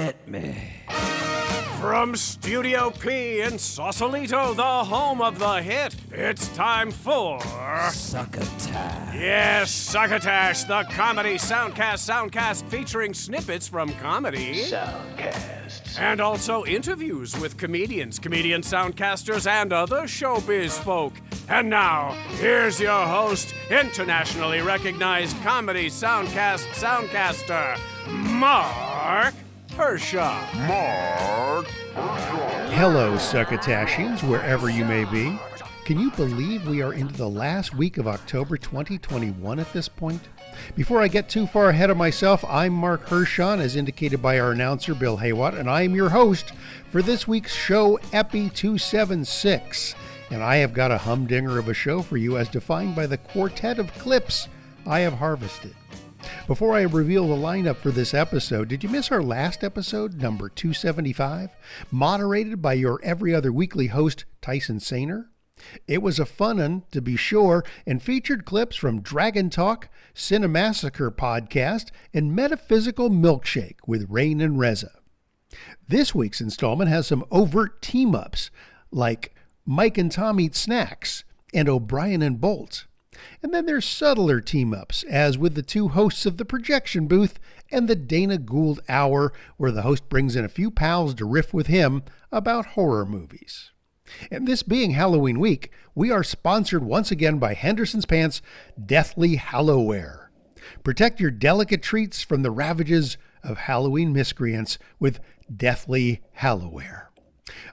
Hit me. From Studio P in Sausalito, the home of the hit, it's time for... Succotash. Yes, Succotash, the comedy soundcast featuring snippets from comedy. Soundcasts. And also interviews with comedians, comedian soundcasters, and other showbiz folk. And now, here's your host, internationally recognized comedy soundcaster, Marc Hershon. Hello, Succotashians, wherever you may be. Can you believe we are into the last week of October 2021 at this point? Before I get too far ahead of myself, I'm Marc Hershon, as indicated by our announcer, Bill Haywatt, and I am your host for this week's show, Epi276. And I have got a humdinger of a show for you as defined by the quartet of clips I have harvested. Before I reveal the lineup for this episode, did you miss our last episode, number 275, moderated by your every other weekly host, Tyson Saner? It was a fun one, to be sure, and featured clips from Dragon Talk, Cinemassacre Podcast, and Metaphysical Milkshake with Rainn and Reza. This week's installment has some overt team-ups, like Mike and Tom Eat Snacks and O'Brien and Bolt. And then there's subtler team-ups, as with the two hosts of the projection booth and the Dana Gould Hour, where the host brings in a few pals to riff with him about horror movies. And this being Halloween week, we are sponsored once again by Henderson's Pants Deathly Hallowwear. Protect your delicate treats from the ravages of Halloween miscreants with Deathly Hallowwear.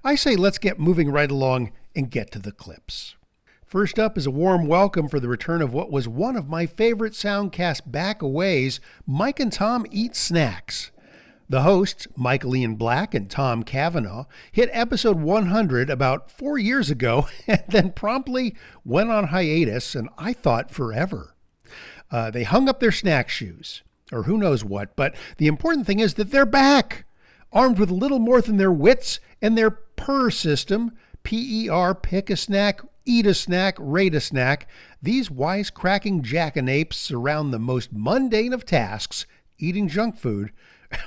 I say let's get moving right along and get to the clips. First up is a warm welcome for the return of what was one of my favorite soundcast back-a-ways, Mike and Tom Eat Snacks. The hosts, Michael Ian Black and Tom Cavanaugh, hit episode 100 about 4 years ago and then promptly went on hiatus, and I thought forever. They hung up their snack shoes, or who knows what, but the important thing is that they're back, armed with little more than their wits and their PER system, P-E-R, pick a snack, eat a snack, rate a snack. These wisecracking jackanapes surround the most mundane of tasks, eating junk food,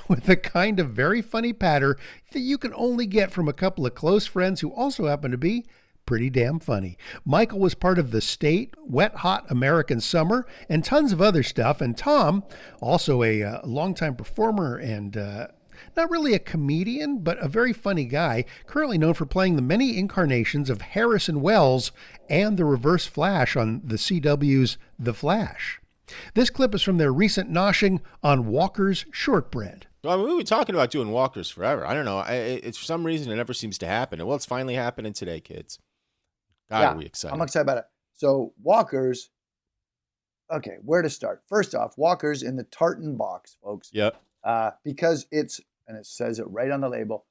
with the kind of very funny patter that you can only get from a couple of close friends who also happen to be pretty damn funny. Michael was part of The State, Wet Hot American Summer, and tons of other stuff. And Tom, also a longtime performer and not really a comedian, but a very funny guy, currently known for playing the many incarnations of Harrison Wells and the Reverse Flash on the CW's The Flash. This clip is from their recent noshing on Walker's Shortbread. Well, I mean, we were talking about doing Walkers forever. I don't know. It's for some reason it never seems to happen. Well, it's finally happening today, kids. God, are we excited. I'm excited about it. So Walkers, okay, where to start? First off, Walkers in the tartan box, folks. Yep. Because it's, and it says it right on the label,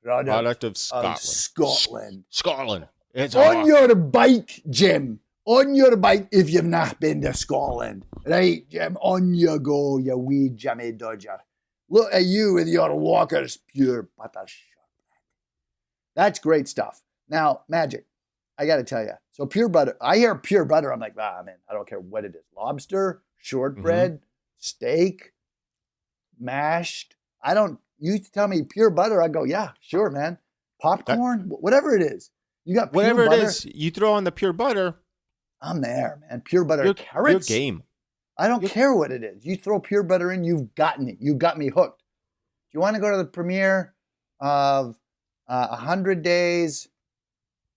Product of Scotland. Scotland. It's on your bike, Jim. On your bike if you've not been to Scotland. Right, Jim? On you go, you wee Jimmy Dodger. Look at you with your Walker's pure butter shortbread. That's great stuff. Now, Magic, I got to tell you. So pure butter, I hear pure butter, I'm like, man, I don't care what it is. Lobster, shortbread, steak, mashed. You tell me pure butter, I go, yeah, sure, man. Popcorn, whatever it is. You got pure whatever butter. it is, you throw on the pure butter. I'm there, man. Pure butter, carrots. Your game. I don't care what it is. You throw pure butter in, you've gotten it. You got me hooked. Do you want to go to the premiere of 100 Days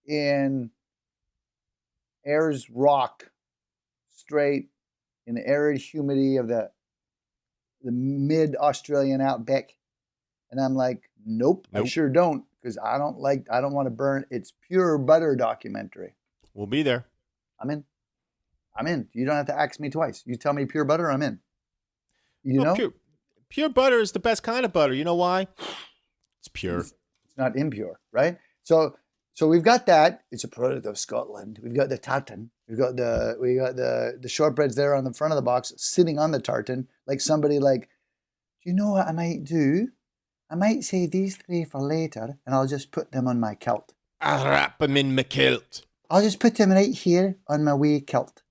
in Ayers Rock, straight in the arid humidity of the mid-Australian outback? And I'm like, nope. I sure don't, because I don't want to burn. It's pure butter documentary. We'll be there. I'm in. You don't have to ask me twice. You tell me pure butter, I'm in. You know? Pure butter is the best kind of butter. You know why? It's pure. It's not impure, right? So we've got that. It's a product of Scotland. We've got the tartan. We got the shortbreads there on the front of the box, sitting on the tartan, like somebody like, do you know what I might do? I might say these three for later, and I'll just put them on my kilt. I'll wrap them in my kilt. I'll just put them right here on my wee kilt.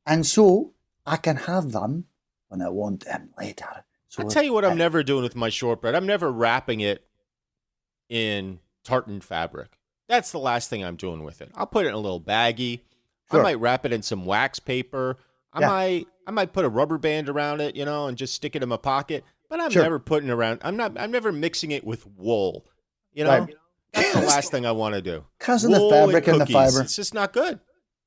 And so I can have them when I want them later. So I'll tell you what I'm never doing with my shortbread. I'm never wrapping it in tartan fabric. That's the last thing I'm doing with it. I'll put it in a little baggie. Sure. I might wrap it in some wax paper. I might put a rubber band around it, and just stick it in my pocket. But I'm never putting around. I'm never mixing it with wool. Right. That's the last thing I want to do. Because of the fabric and the fiber. It's just not good.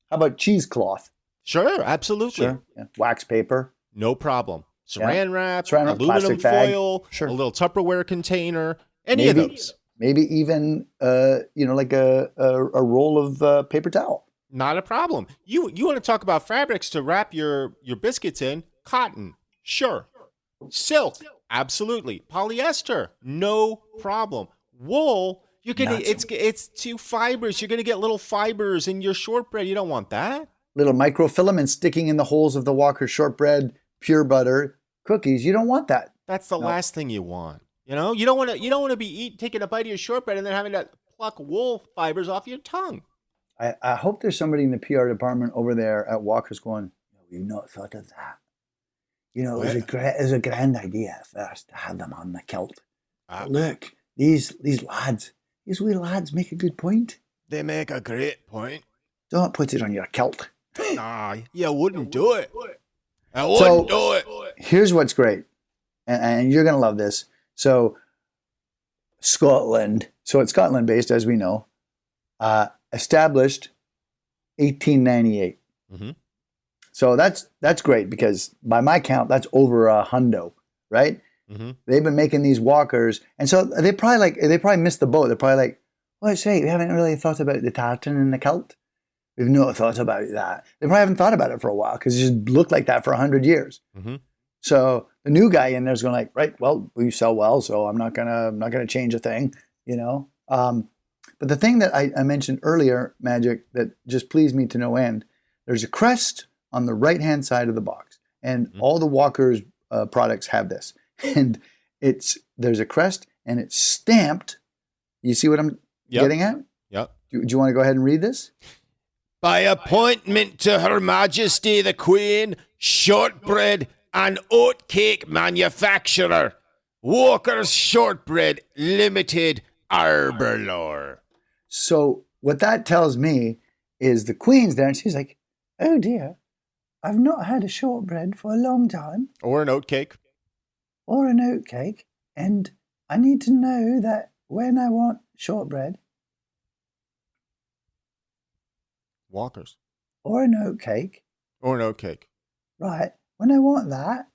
How about cheesecloth? Sure, absolutely. Sure. Yeah. Wax paper. No problem. Saran wrap, Saran wrap, aluminum plastic bag. foil, Sure. a little Tupperware container, any of those. Maybe even, like a roll of paper towel. Not a problem. You want to talk about fabrics to wrap your biscuits in? Cotton, sure. Silk, absolutely. Polyester, no problem. Wool, it's two fibers. You're gonna get little fibers in your shortbread. You don't want that. Little microfilaments sticking in the holes of the Walker shortbread, pure butter cookies. You don't want that. That's the last thing you want. You don't want to be taking a bite of your shortbread and then having to pluck wool fibers off your tongue. I hope there's somebody in the PR department over there at Walker's going, no, we've not thought of that. It was a grand idea at first to have them on the kilt. But look, these wee lads make a good point. They make a great point. Don't put it on your kilt. Nah, you wouldn't do it. I wouldn't do it. Here's what's great, and you're going to love this. So Scotland, it's Scotland-based, as we know, established 1898. Mm-hmm. So that's great because by my count, that's over a hundo, right? Mm-hmm. They've been making these walkers, and so they probably missed the boat. They're probably like, well, we haven't really thought about the tartan and the kilt. We've not thought about that. They probably haven't thought about it for a while because it just looked like that for 100 years. Mm-hmm. So the new guy in there's going like, right, well, we sell well, so I'm not gonna change a thing, But the thing that I mentioned earlier, Magic, that just pleased me to no end, there's a crest on the right-hand side of the box, and all the Walker's products have this, and there's a crest, and it's stamped. You see what I'm getting at? Yep. Do you want to go ahead and read this? By appointment to Her Majesty the Queen, shortbread and oatcake manufacturer, Walker's Shortbread Limited, Arborlore. So what that tells me is the Queen's there, and she's like, oh dear, I've not had a shortbread for a long time. Or an oatcake. Or an oatcake, and I need to know that when I want shortbread, Walker's. or an oatcake, right, when I want that,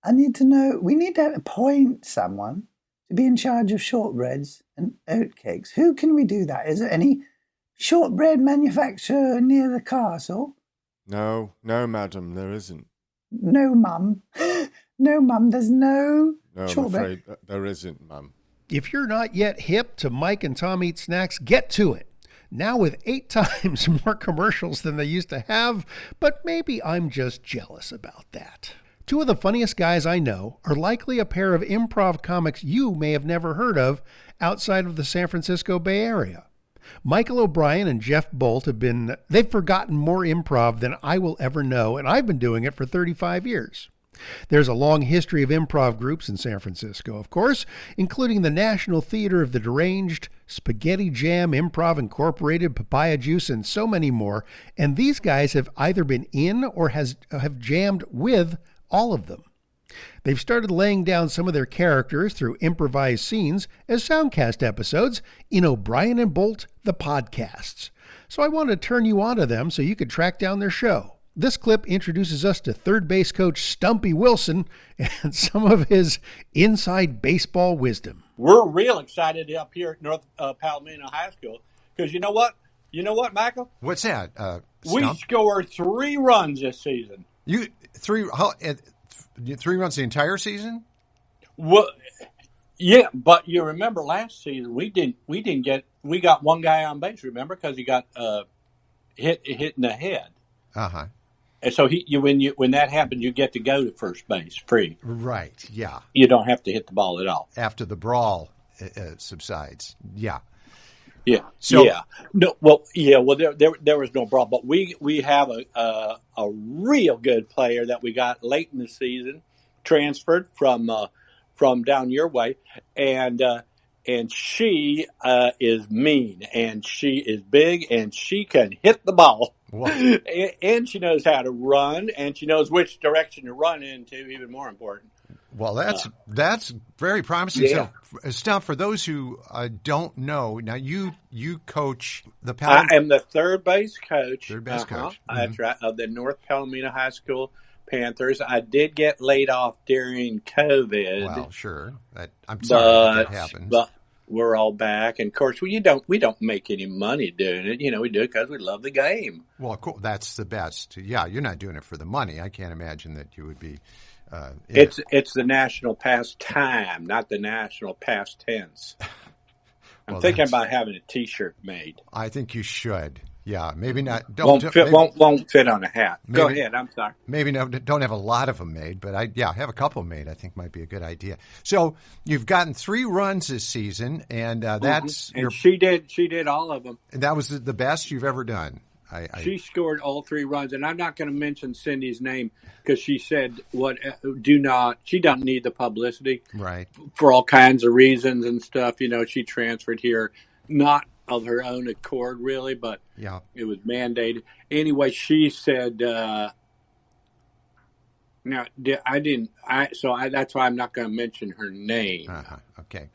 I need to know, we need to appoint someone to be in charge of shortbreads and oatcakes. Who can we do that? Is there any shortbread manufacturer near the castle? No, madam, there isn't. No, mum. No, mum, there's no shortbread. I'm afraid there isn't, mum. If you're not yet hip to Mike and Tom Eat Snacks, get to it. Now with 8 times more commercials than they used to have, but maybe I'm just jealous about that. 2 of the funniest guys I know are likely a pair of improv comics you may have never heard of outside of the San Francisco Bay Area. Michael O'Brien and Jeff Bolt they've forgotten more improv than I will ever know, and I've been doing it for 35 years. There's a long history of improv groups in San Francisco, of course, including the National Theater of the Deranged, Spaghetti Jam, Improv Incorporated, Papaya Juice, and so many more, and these guys have either been in or have jammed with all of them. They've started laying down some of their characters through improvised scenes as soundcast episodes in O'Brien and Bolt, the podcasts. So I wanted to turn you on to them so you could track down their show. This clip introduces us to third base coach Stumpy Wilson and some of his inside baseball wisdom. We're real excited up here at North Palomino High School because you know what? You know what, Michael? What's that? We scored 3 runs this season. You 3 runs the entire season? Well, yeah, but you remember last season we got one guy on base. Remember, because he got hit in the head. Uh-huh. And so when that happened, you get to go to first base free. Right. Yeah. You don't have to hit the ball at all after the brawl subsides. Yeah. Yeah. So, yeah. No. Well. Yeah. Well, there was no brawl, but we have a real good player that we got late in the season, transferred from down your way, and she is mean, and she is big, and she can hit the ball. And she knows how to run, and she knows which direction to run into, even more important. Well, that's very promising. Yeah. So, Stump, for those who don't know, now you coach the Palomino. I am the third base coach. Third base coach. That's right, of the North Palomino High School Panthers. I did get laid off during COVID. Well, sure. I'm sorry that happened. But we're all back, and of course, we don't make any money doing it. We do it because we love the game. Well, cool. That's the best. Yeah, you're not doing it for the money. I can't imagine that you would be. It's the national pastime, not the national past tense. I'm thinking about having a T-shirt made. I think you should. Yeah, maybe not. Won't fit on a hat. Go ahead. I'm sorry. Maybe don't have a lot of them made, but have a couple made. I think might be a good idea. So you've gotten 3 runs this season, and that's and she did all of them. And that was the best you've ever done. She scored all 3 runs, and I'm not going to mention Cindy's name because she said, she doesn't need the publicity. Right. For all kinds of reasons and stuff. She transferred here, not of her own accord, really, but it was mandated. Anyway, she said, that's why I'm not going to mention her name. Okay.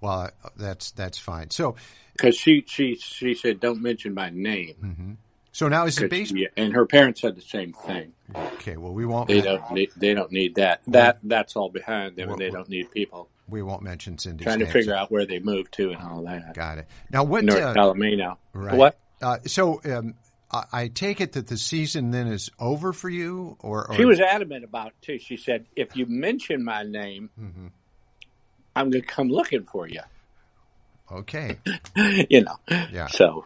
Well, that's fine. So, because she said, don't mention my name. Mm-hmm. So now is it based? Yeah, and her parents said the same thing. Okay. Well, we won't. They don't need that. That's all behind them, and they don't need people. We won't mention Cindy's trying to name, figure out where they moved to and all that. Got it. Now what? North Palomino. Right. What? So I take it that the season then is over for you, or she was adamant about it too. She said, if you mention my name, I'm going to come looking for you. Okay. Yeah. So.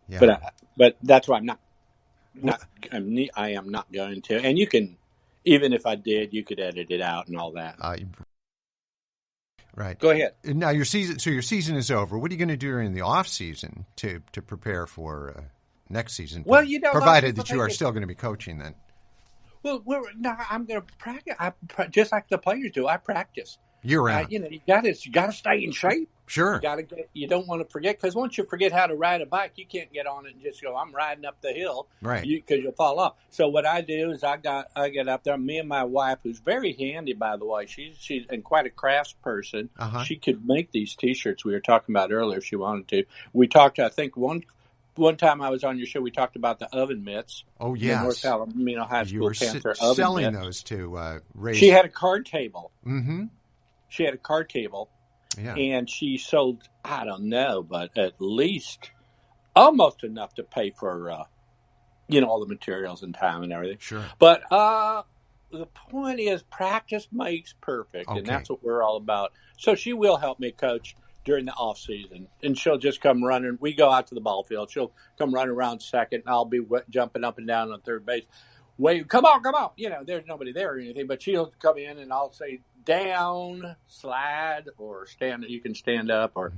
Yeah. But that's why I am not going to. And you can, even if I did, you could edit it out and all that. Right. Go ahead. Now your season is over. What are you going to do during the off season to prepare for next season? Well, provided that you are still going to be coaching then. Well, I'm going to practice. Just like the players do. I practice. Year round. You got to stay in shape. Sure. You don't want to forget, because once you forget how to ride a bike, you can't get on it and just go, I'm riding up the hill. Right. Because you'll fall off. So what I do is I get up there. Me and my wife, who's very handy, by the way, she's and quite a crafts person. She could make these T-shirts we were talking about earlier if she wanted to. We talked, I think, one time I was on your show, we talked about the oven mitts. Oh, yes. The North Palomino High School Panther oven selling mitts. Those to raise. She had a card table. Mm-hmm. She had a card table. Yeah. And she sold, I don't know, but at least almost enough to pay for, all the materials and time and everything. Sure. But the point is, practice makes perfect, and that's what we're all about. So she will help me coach during the off season, and she'll just come running. We go out to the ball field. She'll come running around second, and I'll be jumping up and down on third base. Wait, come on. There's nobody there or anything, but she'll come in and I'll say, down, slide, or stand. You can stand up, or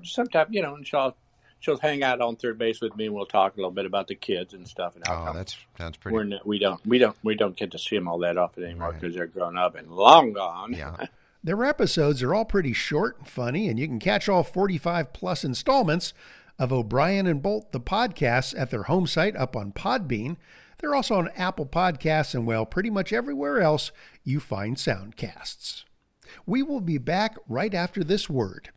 sometimes, and she'll hang out on third base with me, and we'll talk a little bit about the kids and stuff. And that sounds pretty. We don't get to see them all that often anymore because they're grown up and long gone. Yeah. Their episodes are all pretty short and funny, and you can catch all 45 plus installments of O'Brien and Bolt, the podcasts, at their home site up on Podbean. They're also on Apple Podcasts and, pretty much everywhere else you find soundcasts. We will be back right after this word.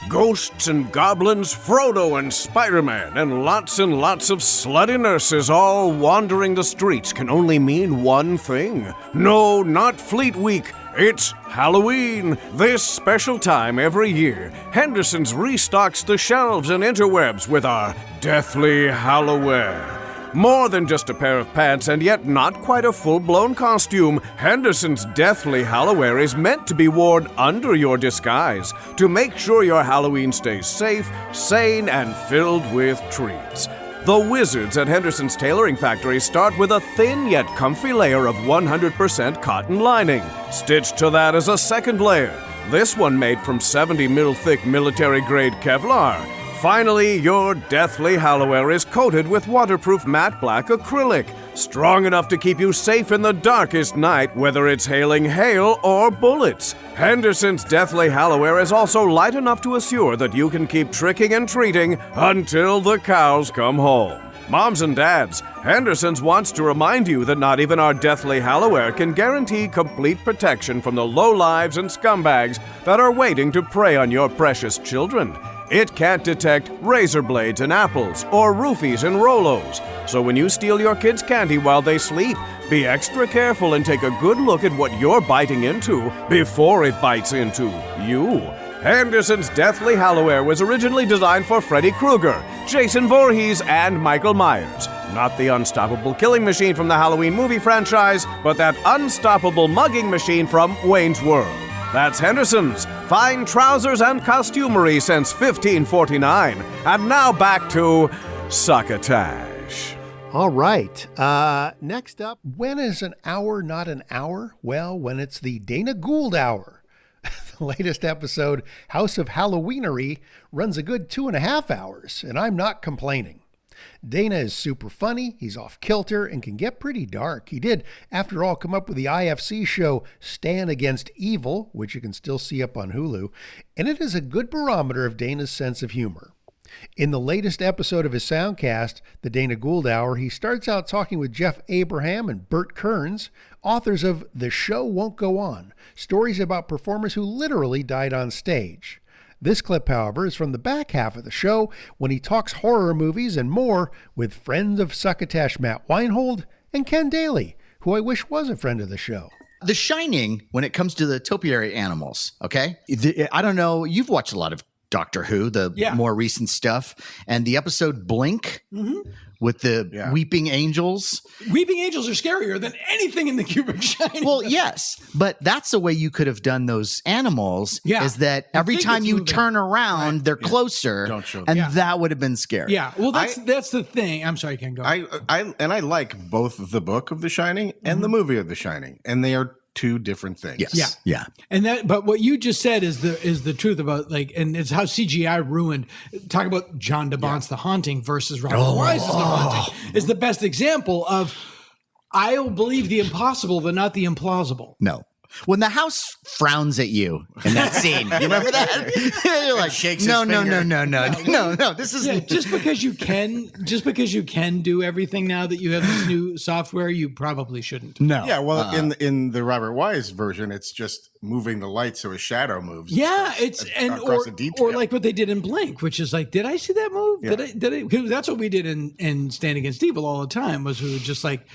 Ghosts and goblins, Frodo and Spider-Man, and lots of slutty nurses all wandering the streets can only mean one thing. No, not Fleet Week. It's Halloween. This special time every year, Henderson's restocks the shelves and interwebs with our Deathly Halloware. More than just a pair of pants, and yet not quite a full-blown costume, Henderson's Deathly Halloware is meant to be worn under your disguise to make sure your Halloween stays safe, sane, and filled with treats. The wizards at Henderson's Tailoring Factory start with a thin yet comfy layer of 100% cotton lining. Stitched to that is a second layer, this one made from 70 mil thick military-grade Kevlar. Finally, your Deathly Halloware is coated with waterproof matte black acrylic, strong enough to keep you safe in the darkest night, whether it's hailing hail or bullets. Henderson's Deathly Halloware is also light enough to assure that you can keep tricking and treating until the cows come home. Moms and dads, Henderson's wants to remind you that not even our Deathly Halloware can guarantee complete protection from the lowlives and scumbags that are waiting to prey on your precious children. It can't detect razor blades and apples or roofies and Rolos. So when you steal your kids' candy while they sleep, be extra careful and take a good look at what you're biting into before it bites into you. Henderson's Deathly Halloware was originally designed for Freddy Krueger, Jason Voorhees, and Michael Myers. Not the unstoppable killing machine from the Halloween movie franchise, but that unstoppable mugging machine from Wayne's World. That's Henderson's. Fine trousers and costumery since 1549. And now back to Succotash. All right. Next up, when is an hour not an hour? Well, when it's the Dana Gould Hour. The latest episode, House of Halloweenery, runs a good 2.5 hours, and I'm not complaining. Dana is super funny, he's off kilter, and can get pretty dark. He did, after all, come up with the IFC show Stand Against Evil, which you can still see up on Hulu, and it is a good barometer of Dana's sense of humor. In the latest episode of his soundcast, The Dana Gould Hour, he starts out talking with Jeff Abraham and Bert Kearns, authors of The Show Won't Go On, stories about performers who literally died on stage. This clip, however, is from the back half of the show when he talks horror movies and more with friends of Succotash Matt Weinhold and Ken Daly, who I wish was a friend of the show. The Shining, when it comes to the topiary animals, okay? I don't know, you've watched a lot of Doctor Who, the more recent stuff, and the episode Blink with the weeping angels. Weeping angels are scarier than anything in the Kubrick Shining. Well, yes, but that's the way you could have done those animals, is that every time you turn around, they're closer, Don't show and them. that would have been scary. Yeah, well, that's the thing. I'm sorry, Ken, go. I like both the book of The Shining and the movie of The Shining, and they are two different things. Yes. Yeah. And but what you just said is the truth about, like, and it's how CGI ruined. Talk about John DeBont's The Haunting versus Robert Wise's The Haunting is the best example of I'll believe the impossible but not the implausible. No. When the house frowns at you in that scene, you remember that? You're like, no. This is just because you can do everything now that you have this new software, you probably shouldn't. No. Yeah, well, in the Robert Wise version, it's just moving the light so a shadow moves. Yeah, across a detail. or like what they did in Blink, which is like, did I see that move? Yeah. Did I? 'Cause that's what we did in Stand Against Evil all the time. Was we would just like.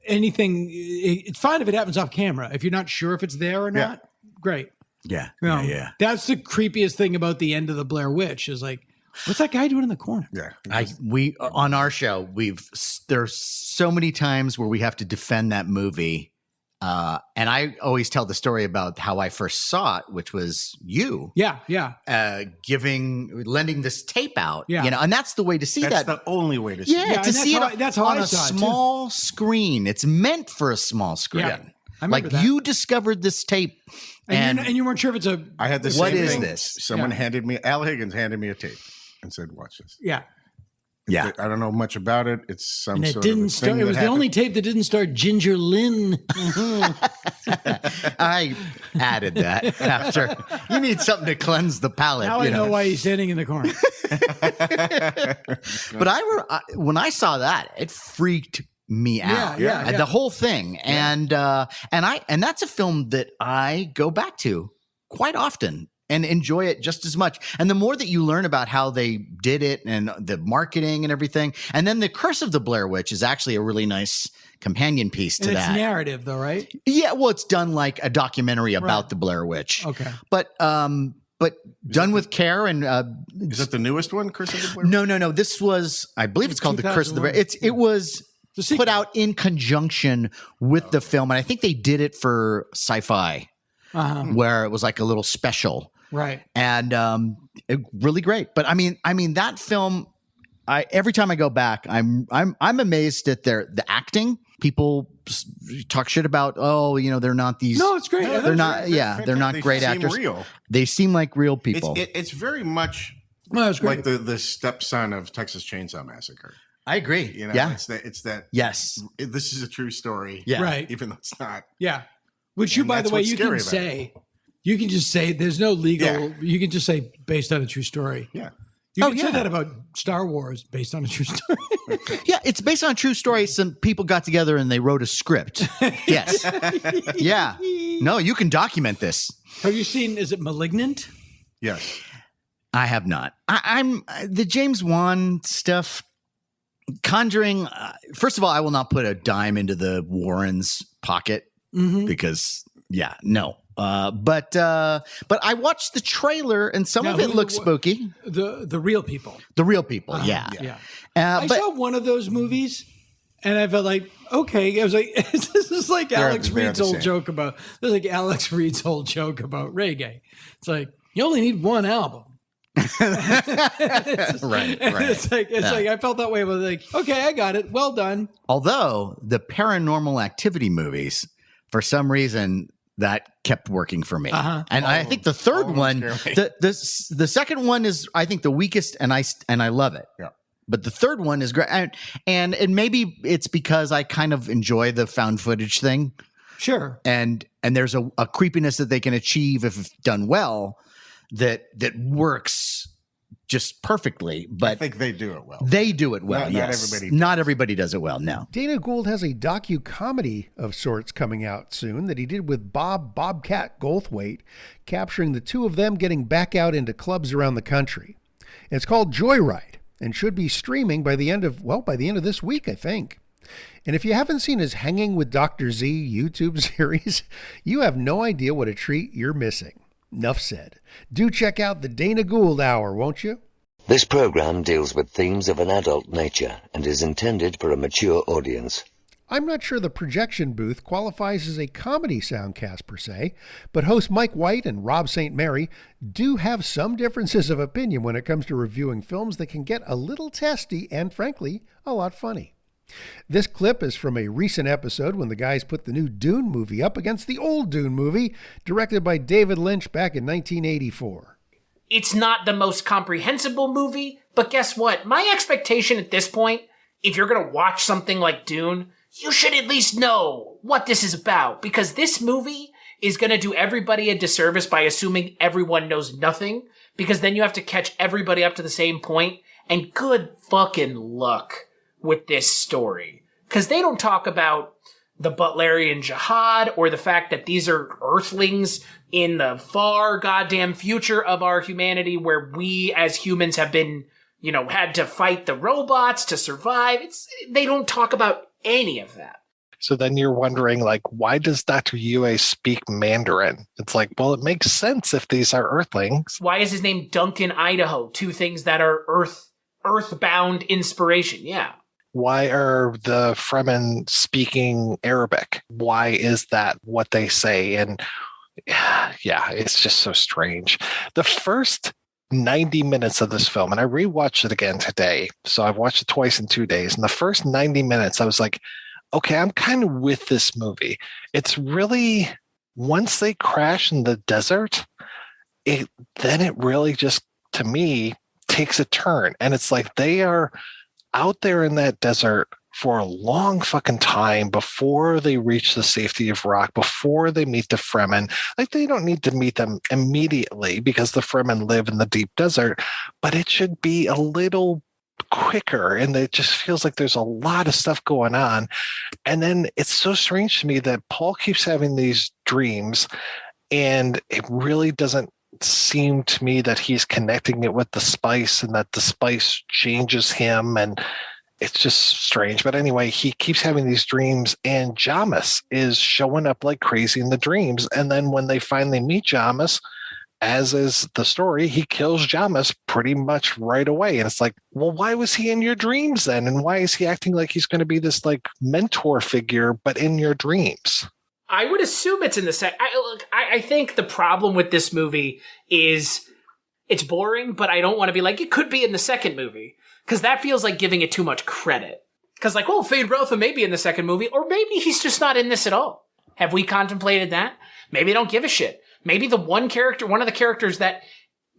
Anything, it's fine if it happens off camera. If you're not sure if it's there or not, great. Yeah. That's the creepiest thing about the end of the Blair Witch is like, what's that guy doing in the corner? Yeah. We on our show, there's so many times where we have to defend that movie. And I always tell the story about how I first saw it, which was you. Yeah. Lending this tape out. Yeah. You know, and that's the way to see That's that. the only way to see Yeah, it. to see it that's how on I a saw it, too. small screen. It's meant for a small screen. Yeah. I remember Like that. you discovered this tape. And you weren't sure if it's a. I had the What same is thing. this? Someone handed me, Al Higgins handed me a tape and said, watch this. Yeah. Yeah. I don't know much about it. It's some And it sort didn't of a start. thing It was that the only happened. tape that didn't start Ginger Lynn. I added that after. You need something to cleanse the palate. Now I know why he's standing in the corner. But when I saw that, it freaked me out. Yeah. The whole thing. And that's a film that I go back to quite often and enjoy it just as much. And the more that you learn about how they did it and the marketing and everything, and then The Curse of the Blair Witch is actually a really nice companion piece to And that. it's narrative, though, right? Yeah, well, it's done like a documentary about the Blair Witch. Okay. But done with care and Is it the newest one, Curse of the Blair? no. This was, I believe it's called The Curse of the Blair. 2001. It was put out in conjunction with the film, and I think they did it for Sci-Fi, where it was like a little special. Right. And really great. But I mean that film. Every time I go back, I'm amazed at the acting. People talk shit about, they're not these. No, it's great. They're not. Yeah, they're not great actors. Real. They seem like real people. It's very much No, it's great. like the stepson of Texas Chainsaw Massacre. I agree. You know, yeah. It's that. Yes. This is a true story. Yeah. Right. Even though it's not. Yeah. Which you, by the way, you can say. You can just say there's no legal. Yeah. You can just say based on a true story. Yeah. You can say that about Star Wars based on a true story. Yeah, it's based on a true story. Some people got together and they wrote a script. Yes. Yeah. No, you can document this. Have you seen, is it Malignant? Yes. I have not. I'm the James Wan stuff. Conjuring. First of all, I will not put a dime into the Warrens' pocket because, no. But I watched the trailer and some of it looks spooky. The real people. The real people. Yeah. I saw one of those movies. And I felt like, okay, I was like, this is like Alex Reed's old joke about reggae. It's like, you only need one album. Right. It's like I felt that way. I was like, okay, I got it. Well done. Although the Paranormal Activity movies, for some reason, that kept working for me. And I think the third one, the second one is, I think, the weakest, and I love it. Yeah. But the third one is great, and maybe it's because I kind of enjoy the found footage thing. Sure. And there's a creepiness that they can achieve if done well that works just perfectly. But I think they do it well. They do it well. Not everybody does it well. No. Dana Gould has a docu-comedy of sorts coming out soon that he did with Bobcat Goldthwait, capturing the two of them getting back out into clubs around the country. It's called Joyride, and should be streaming by the end of this week, I think. And if you haven't seen his Hanging with Dr. Z YouTube series, you have no idea what a treat you're missing. Nuff said. Do check out the Dana Gould Hour, won't you? This program deals with themes of an adult nature and is intended for a mature audience. I'm not sure the projection booth qualifies as a comedy soundcast per se, but hosts Mike White and Rob St. Mary do have some differences of opinion when it comes to reviewing films that can get a little testy and, frankly, a lot funny. This clip is from a recent episode when the guys put the new Dune movie up against the old Dune movie, directed by David Lynch back in 1984. It's not the most comprehensible movie, but guess what? My expectation at this point, if you're going to watch something like Dune, you should at least know what this is about, because this movie is going to do everybody a disservice by assuming everyone knows nothing, because then you have to catch everybody up to the same point, and good fucking luck with this story. Because they don't talk about the Butlerian Jihad or the fact that these are earthlings in the far goddamn future of our humanity where we as humans have been, had to fight the robots to survive. They don't talk about any of that. So then you're wondering, why does Dr. Yue speak Mandarin? It's like, well, it makes sense if these are earthlings. Why is his name Duncan Idaho? Two things that are earthbound inspiration. Yeah. Why are the Fremen speaking Arabic? Why is that what they say? And yeah, it's just so strange. The first 90 minutes of this film, and I rewatched it again today. So I've watched it twice in 2 days. And the first 90 minutes, I was like, okay, I'm kind of with this movie. It's really, once they crash in the desert, then it really just, to me, takes a turn. And it's like they are out there in that desert for a long fucking time before they reach the safety of rock, before they meet the Fremen. They don't need to meet them immediately because the Fremen live in the deep desert, but it should be a little quicker. And it just feels like there's a lot of stuff going on. And then it's so strange to me that Paul keeps having these dreams, and it really doesn't seem to me that he's connecting it with the spice and that the spice changes him, and it's just strange. But anyway, he keeps having these dreams, and Jamis is showing up like crazy in the dreams. And then when they finally meet Jamis, as is the story, he kills Jamis pretty much right away. And it's like, well, why was he in your dreams then? And why is he acting like he's going to be this mentor figure, but in your dreams? I would assume it's in the second. I think the problem with this movie is it's boring, but I don't want to be like, it could be in the second movie, because that feels like giving it too much credit. Because Fade Rotha may be in the second movie, or maybe he's just not in this at all. Have we contemplated that? Maybe they don't give a shit. Maybe the one of the characters that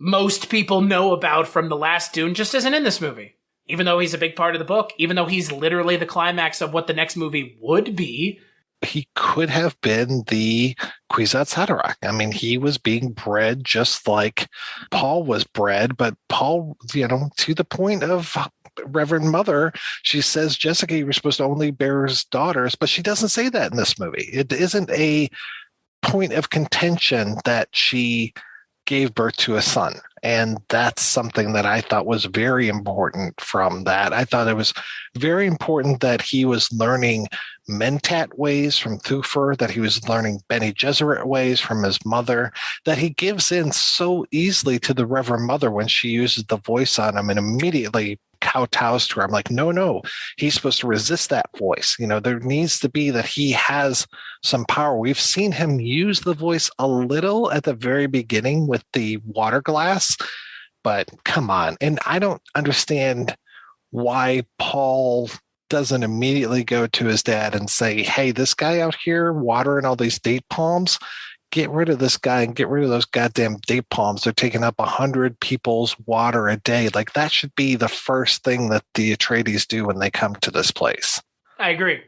most people know about from the last Dune just isn't in this movie. Even though he's a big part of the book, even though he's literally the climax of what the next movie would be. He could have been the Kwisatz Haderach. I mean, he was being bred just like Paul was bred, but Paul, to the point of Reverend Mother, she says, Jessica, you were supposed to only bear his daughters, but she doesn't say that in this movie. It isn't a point of contention that she gave birth to a son. And that's something that I thought was very important from that. I thought it was very important that he was learning Mentat ways from Thufir, that he was learning Bene Gesserit ways from his mother, that he gives in so easily to the Reverend Mother when she uses the voice on him and immediately kowtows to her. I'm like, no, he's supposed to resist that voice. There needs to be that he has some power. We've seen him use the voice a little at the very beginning with the water glass, but come on. And I don't understand why Paul doesn't immediately go to his dad and say, hey, this guy out here watering all these date palms, get rid of this guy and get rid of those goddamn date palms. They're taking up 100 people's water a day. Like, that should be the first thing that the Atreides do when they come to this place. I agree.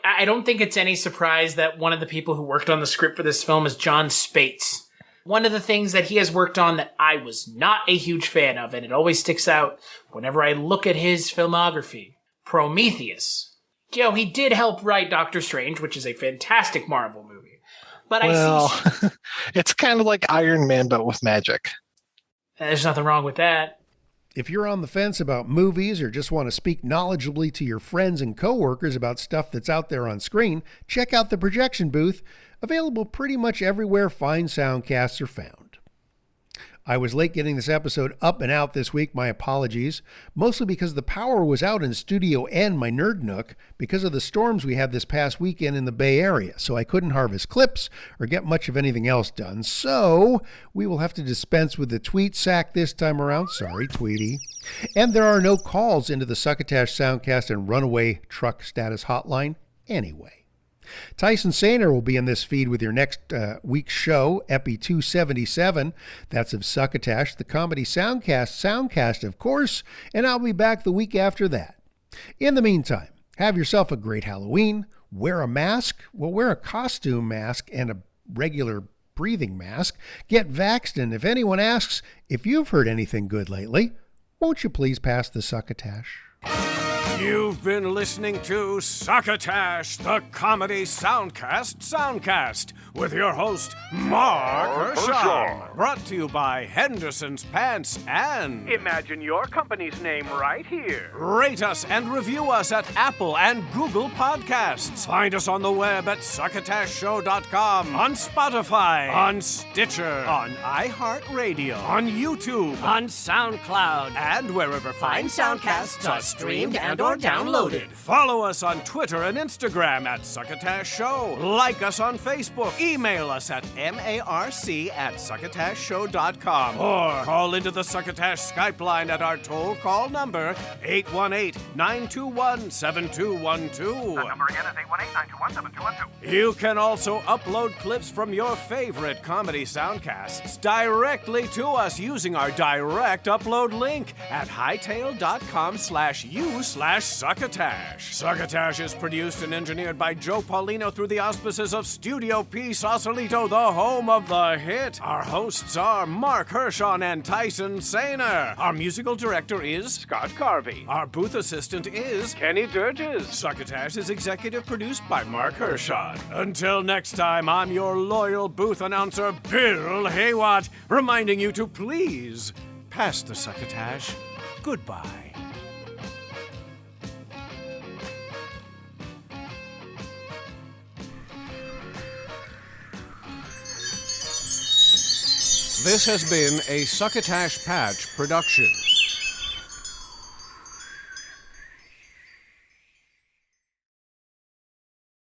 I don't think it's any surprise that one of the people who worked on the script for this film is John Spates. One of the things that he has worked on that I was not a huge fan of, and it always sticks out whenever I look at his filmography, Prometheus. He did help write Doctor Strange, which is a fantastic Marvel movie. But it's kind of like Iron Man, but with magic. There's nothing wrong with that. If you're on the fence about movies or just want to speak knowledgeably to your friends and coworkers about stuff that's out there on screen, check out the projection booth, available pretty much everywhere fine soundcasts are found. I was late getting this episode up and out this week, my apologies, mostly because the power was out in Studio N, my nerd nook, because of the storms we had this past weekend in the Bay Area, so I couldn't harvest clips or get much of anything else done, so we will have to dispense with the tweet sack this time around. Sorry, Tweety. And there are no calls into the Succotash Soundcast and Runaway Truck Status Hotline anyway. Tyson Saner will be in this feed with your next week's show, Epi277. That's of Succotash, the comedy soundcast, of course, and I'll be back the week after that. In the meantime, have yourself a great Halloween. Wear a mask. Well, wear a costume mask and a regular breathing mask. Get vaxxed, and if anyone asks if you've heard anything good lately, won't you please pass the Succotash? You've been listening to Succotash, the comedy soundcast, with your host, Marc Hershon. Brought to you by Henderson's Pants and... Imagine your company's name right here. Rate us and review us at Apple and Google Podcasts. Find us on the web at succotashshow.com, on Spotify, on Stitcher, on iHeartRadio, on YouTube, on SoundCloud, and wherever fine soundcasts are streamed and or downloaded. Follow us on Twitter and Instagram at Succotash Show. Like us on Facebook. Email us at marc@succotashshow.com. Or call into the Succotash Skype line at our toll call number 818-921-7212. That number again is 818-921-7212. You can also upload clips from your favorite comedy soundcasts directly to us using our direct upload link at hightail.com/u/Succotash. Succotash is produced and engineered by Joe Paulino through the auspices of Studio P Sausalito, the home of the hit. Our hosts are Marc Hershon and Tyson Saner. Our musical director is Scott Carvey. Our booth assistant is Kenny Durges. Succotash is executive produced by Marc Hershon. Until next time, I'm your loyal booth announcer, Bill Haywatt, reminding you to please pass the Succotash. Goodbye. This has been a Succotash Patch production.